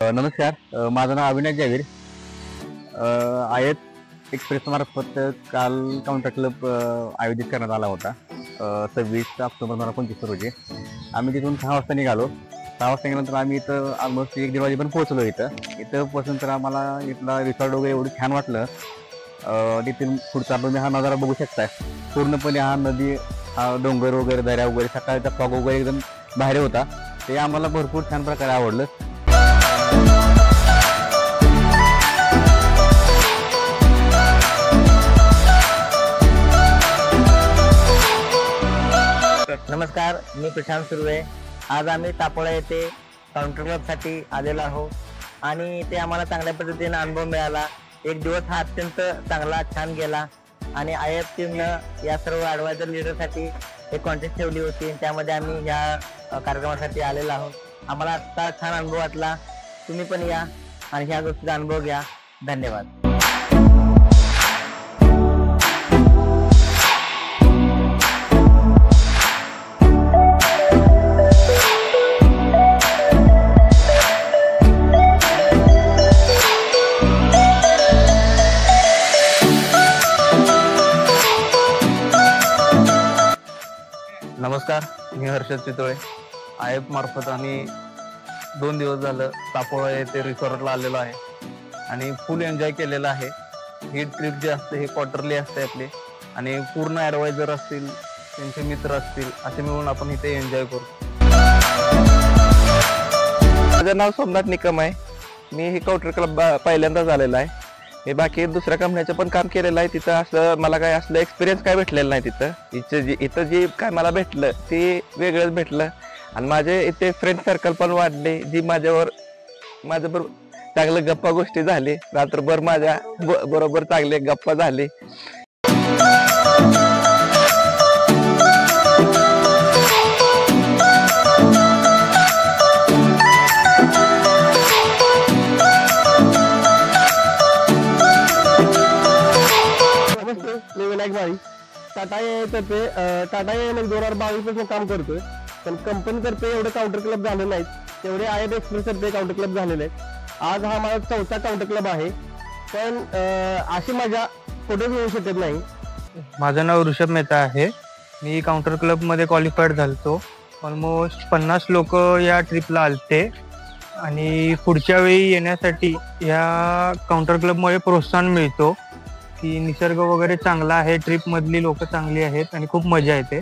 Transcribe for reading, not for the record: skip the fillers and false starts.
नमस्कार. माझं नाव अविनाश जावीर. आयत एक्सप्रेस मार्फत काल काउंटर क्लब आयोजित करण्यात आला होता 26 ऑक्टोबर 2025 रोजी. आम्ही तिथून 6 वाजता निघालो. 6 वाजता गेल्यानंतर आम्ही इथं ऑलमोस्ट 1-1:30 वाजेपर्यंत पोहोचलो. इथं पोहोचून तर आम्हाला इथला रिसॉर्ट वगैरे एवढं छान वाटलं. तिथून पुढचा तुम्ही हा नजारा बघू शकताय. पूर्णपणे हा नदी, हा डोंगर वगैरे, दऱ्या वगैरे, सकाळचा फॉग वगैरे एकदम बाहेर होता. ते आम्हाला भरपूर छान प्रकारे आवडलं. नमस्कार, मी प्रशांत सुर्वे. आज आम्ही तापोळा येथे काउंटर क्लबसाठी आलेलो आहोत आणि इथे आम्हाला चांगल्या पद्धतीने अनुभव मिळाला. एक दिवस हा अत्यंत चांगला छान गेला आणि आयत टीमनं या सर्व ॲडवायझर लीडरसाठी एक कॉन्टेस्ट ठेवली होती. त्यामध्ये आम्ही ह्या कार्यक्रमासाठी आलेलो आहोत. आम्हाला आत्ता छान अनुभव वाटला. तुम्ही पण या आणि ह्या गोष्टीचा अनुभव घ्या. धन्यवाद. नमस्कार, मी हर्षद चितळे. आयप मार्फत आम्ही 2 दिवस झालं तापोळा येथे रिसॉर्टला आलेलो आहे आणि फुल एन्जॉय केलेला आहे. ही ट्रिप जी असते ही क्वार्टरली असते आपली आणि पूर्ण ॲडवायझर असतील, त्यांचे मित्र असतील, असे मिळून आपण इथे एन्जॉय करू. माझं नाव सोमनाथ निकम आहे. मी ही काउंटर क्लब पहिल्यांदाच आलेला आहे. मी बाकी दुसऱ्या कंपन्याचं पण काम केलेलं आहे. तिथं असं मला काय असलं एक्सपिरियन्स काय भेटलेलं नाही. इथं जे काय मला भेटलं ते वेगळंच भेटलं आणि माझे इथे फ्रेंड सर्कल पण वाढले, जी माझ्याबरोबर चांगलं गप्पा गोष्टी झाली. रात्रभर माझ्या बरोबर चांगले गप्पा झाले. मी विनायक भाई टाटा एम 2022 पासून काम करतोय. पण कंपनी तर्फे एवढे काउंटर क्लब झाले नाहीत, तेवढे आयत एक्सप्रेस तर्फे काउंटर क्लब झालेले आहेत. आज हा माझा 4था काउंटर क्लब आहे. पण अशी मजा कुठेच होऊ शकत नाही. माझं नाव ऋषभ मेहता आहे. मी काउंटर क्लबमध्ये क्वालिफाईड झालतो. ऑलमोस्ट 50 लोक या ट्रिपला आलते आणि पुढच्या वेळी येण्यासाठी या काउंटर क्लबमुळे प्रोत्साहन मिळतो की निसर्ग वगैरे चांगला आहे, ट्रिपमधली लोक चांगली आहेत आणि खूप मजा येते.